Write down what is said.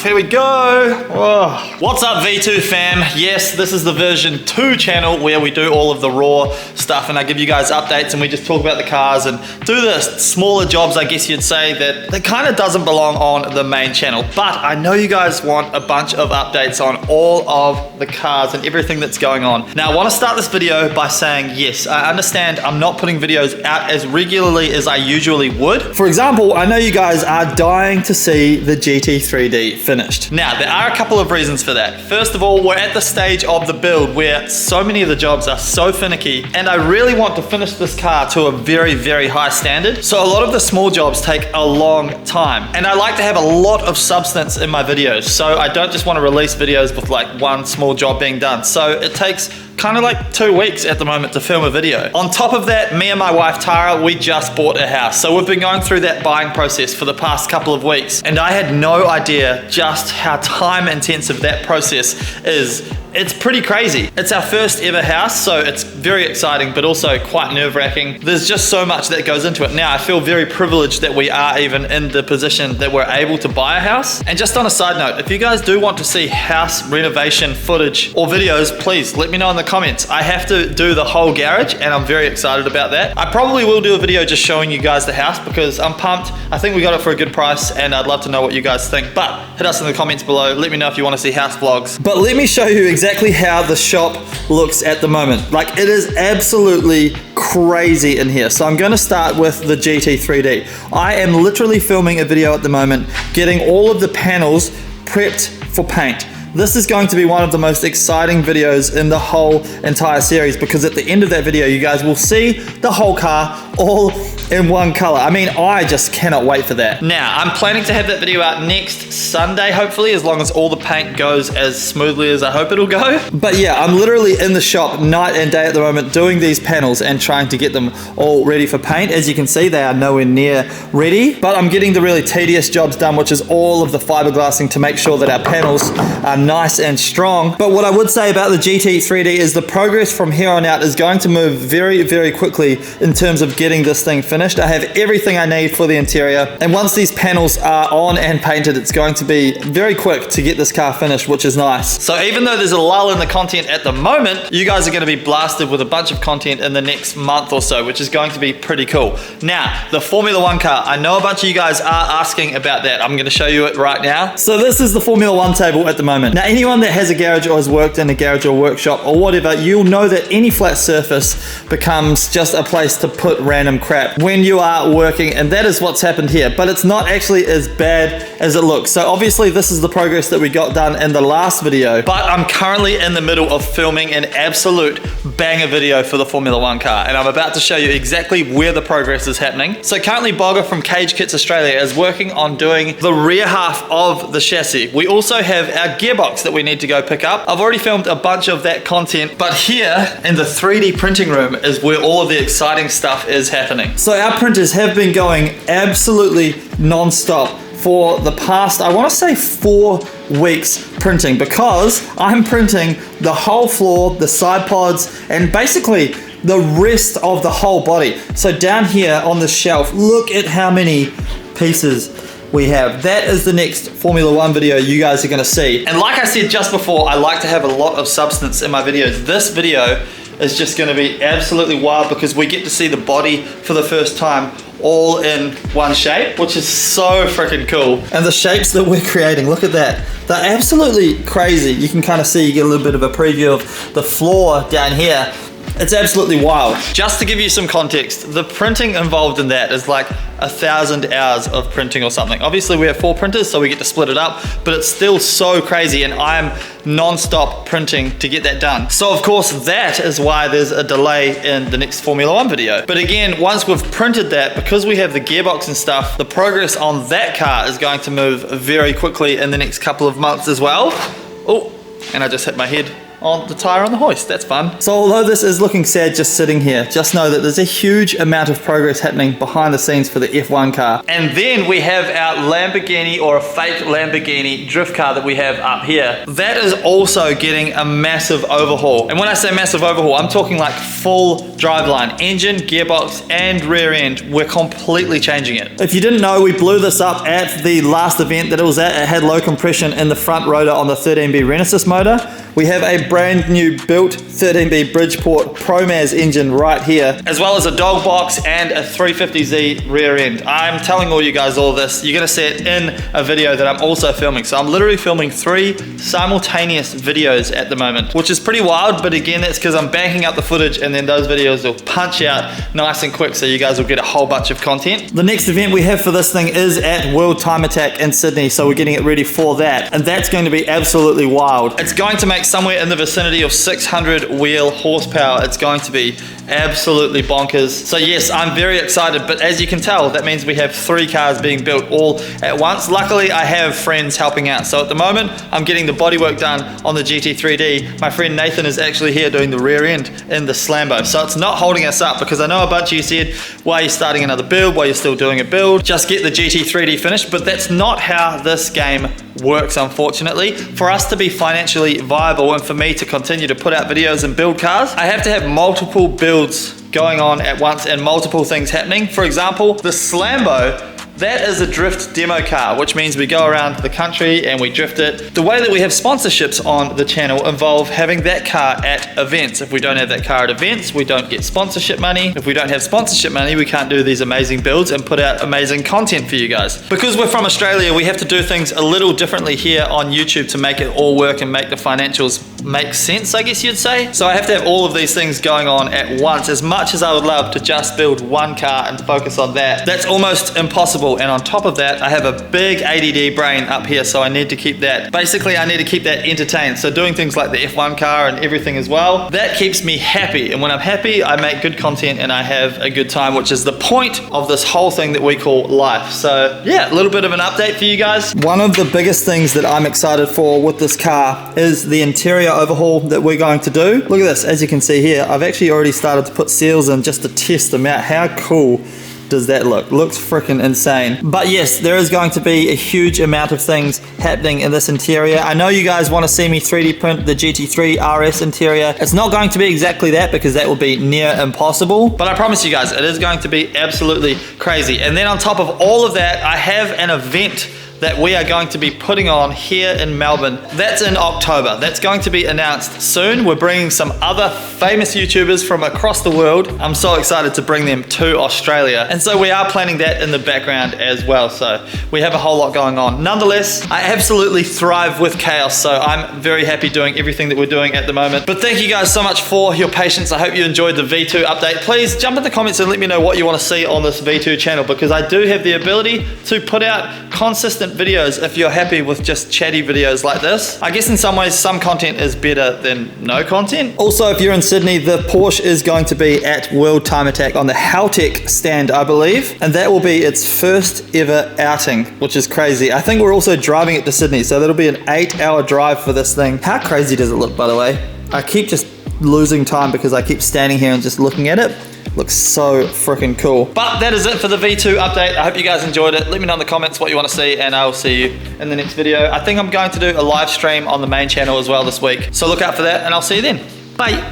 here we go. Oh. What's up V2 fam? Yes, this is the version 2 channel where we do all of the raw stuff and I give you guys updates and we just talk about the cars and do the smaller jobs, I guess you'd say, that kind of doesn't belong on the main channel. But I know you guys want a bunch of updates on all of the cars and everything that's going on. Now I want to start this video by saying, yes, I understand I'm not putting videos out as regularly as I usually would. For example, I know you guys are dying to see the GT3D finished. Now, there are a couple of reasons for that. First of all, we're at the stage of the build where so many of the jobs are so finicky, and I really want to finish this car to a very, very high standard. So a lot of the small jobs take a long time, and I like to have a lot of substance in my videos. So I don't just want to release videos with like one small job being done. So it takes kind of like 2 weeks at the moment to film a video. On top of that, me and my wife Tara, we just bought a house. So we've been going through that buying process for the past couple of weeks, and I had no idea just how time intensive that process is. It's pretty crazy. It's our first ever house, so it's very exciting, but also quite nerve-wracking. There's just so much that goes into it. Now, I feel very privileged that we are even in the position that we're able to buy a house. And just on a side note, if you guys do want to see house renovation footage or videos, please let me know in the comments. I have to do the whole garage, and I'm very excited about that. I probably will do a video just showing you guys the house because I'm pumped. I think we got it for a good price, and I'd love to know what you guys think. But hit us in the comments below. Let me know if you want to see house vlogs. But let me show you exactly how the shop looks at the moment. Like, it is absolutely crazy in here. So I'm going to start with the GT3D. I am literally filming a video at the moment, getting all of the panels prepped for paint. This is going to be one of the most exciting videos in the whole entire series because at the end of that video, you guys will see the whole car all in one color. I mean, I just cannot wait for that. Now, I'm planning to have that video out next Sunday, hopefully, as long as all the paint goes as smoothly as I hope it'll go. But yeah, I'm literally in the shop night and day at the moment doing these panels and trying to get them all ready for paint. As you can see, they are nowhere near ready, but I'm getting the really tedious jobs done, which is all of the fiberglassing to make sure that our panels are nice and strong. But what I would say about the GT3D is the progress from here on out is going to move very, very quickly in terms of getting this thing finished. I have everything I need for the interior, and once these panels are on and painted, it's going to be very quick to get this car finished, which is nice. So even though there's a lull in the content at the moment, you guys are going to be blasted with a bunch of content in the next month or so, which is going to be pretty cool. Now, the Formula 1 car, I know a bunch of you guys are asking about that. I'm going to show you it right now. So this is the Formula 1 table at the moment. Now, anyone that has a garage or has worked in a garage or workshop or whatever, you'll know that any flat surface becomes just a place to put random crap when you are working, and that is what's happened here. But it's not actually as bad as it looks. So obviously this is the progress that we got done in the last video, but I'm currently in the middle of filming an absolute banger video for the Formula 1 car, and I'm about to show you exactly where the progress is happening. So currently Bogger from Cage Kits Australia is working on doing the rear half of the chassis. We also have our gearbox that we need to go pick up. I've already filmed a bunch of that content, but here in the 3D printing room is where all of the exciting stuff is happening. So our printers have been going absolutely non-stop for the past, I want to say 4 weeks printing, because I'm printing the whole floor, the side pods, and basically the rest of the whole body. So down here on the shelf, look at how many pieces we have. That is the next Formula 1 video you guys are going to see. And like I said just before, I like to have a lot of substance in my videos. This video is just going to be absolutely wild because we get to see the body for the first time all in one shape, which is so freaking cool. And the shapes that we're creating, look at that. They're absolutely crazy. You can kind of see, you get a little bit of a preview of the floor down here. It's absolutely wild. Just to give you some context, the printing involved in that is like 1,000 hours of printing or something. Obviously we have 4 printers, so we get to split it up, but it's still so crazy, and I'm non-stop printing to get that done. So of course that is why there's a delay in the next Formula 1 video. But again, once we've printed that, because we have the gearbox and stuff, the progress on that car is going to move very quickly in the next couple of months as well. Oh, and I just hit my head on the tire on the hoist. That's fun. So although this is looking sad just sitting here, just know that there's a huge amount of progress happening behind the scenes for the F1 car. And then we have our Lamborghini, or a fake Lamborghini drift car that we have up here. That is also getting a massive overhaul. And when I say massive overhaul, I'm talking like full driveline, engine, gearbox, and rear end. We're completely changing it. If you didn't know, we blew this up at the last event that it was at. It had low compression in the front rotor on the 13B Renesis motor. We have a brand new built 13B Bridgeport ProMaz engine right here, as well as a dog box and a 350Z rear end. I'm telling all you guys all this. You're gonna see it in a video that I'm also filming. So I'm literally filming 3 simultaneous videos at the moment, which is pretty wild, but again, that's because I'm banking up the footage and then those videos will punch out nice and quick so you guys will get a whole bunch of content. The next event we have for this thing is at World Time Attack in Sydney, so we're getting it ready for that. And that's going to be absolutely wild. It's going to make somewhere in the vicinity of 600 wheel horsepower. It's going to be absolutely bonkers. So yes, I'm very excited, but as you can tell, that means we have 3 cars being built all at once. Luckily, I have friends helping out. So at the moment, I'm getting the bodywork done on the GT3D. My friend Nathan is actually here doing the rear end in the Slambo. So it's not holding us up, because I know a bunch of you said, why are you starting another build? Why are you still doing a build? Just get the GT3D finished, but that's not how this game works, unfortunately. For us to be financially viable and for me to continue to put out videos and build cars, I have to have multiple builds going on at once and multiple things happening. For example, the Slambo, that is a drift demo car, which means we go around the country and we drift it. The way that we have sponsorships on the channel involve having that car at events. If we don't have that car at events, we don't get sponsorship money. If we don't have sponsorship money, we can't do these amazing builds and put out amazing content for you guys. Because we're from Australia, we have to do things a little differently here on YouTube to make it all work and make the financials make sense, I guess you'd say. So I have to have all of these things going on at once. As much as I would love to just build one car and focus on that, that's almost impossible. And on top of that, I have a big ADD brain up here, so I need to keep that. Basically, I need to keep that entertained. So doing things like the F1 car and everything as well, that keeps me happy. And when I'm happy, I make good content and I have a good time, which is the point of this whole thing that we call life. So yeah, a little bit of an update for you guys. One of the biggest things that I'm excited for with this car is the interior overhaul that we're going to do. Look at this, as you can see here, I've actually already started to put seals in just to test them out. How cool does that look? Looks freaking insane. But yes, there is going to be a huge amount of things happening in this interior. I know you guys want to see me 3D print the GT3 RS interior. It's not going to be exactly that, because that will be near impossible, but I promise you guys, it is going to be absolutely crazy. And then on top of all of that, I have an event that we are going to be putting on here in Melbourne. That's in October. That's going to be announced soon. We're bringing some other famous YouTubers from across the world. I'm so excited to bring them to Australia. And so we are planning that in the background as well. So we have a whole lot going on. Nonetheless, I absolutely thrive with chaos. So I'm very happy doing everything that we're doing at the moment. But thank you guys so much for your patience. I hope you enjoyed the V2 update. Please jump in the comments and let me know what you want to see on this V2 channel, because I do have the ability to put out consistent videos if you're happy with just chatty videos like this. I guess in some ways some content is better than no content. Also, if you're in Sydney, the Porsche is going to be at World Time Attack on the Haltech stand, I believe, and that will be its first ever outing, which is crazy. I think we're also driving it to Sydney, so that'll be an 8-hour drive for this thing. How crazy does it look, by the way? I keep just losing time because I keep standing here and just looking at it. Looks so freaking cool. But that is it for the V2 update. I hope you guys enjoyed it. Let me know in the comments what you want to see, and I will see you in the next video. I think I'm going to do a live stream on the main channel as well this week, so look out for that, and I'll see you then. Bye.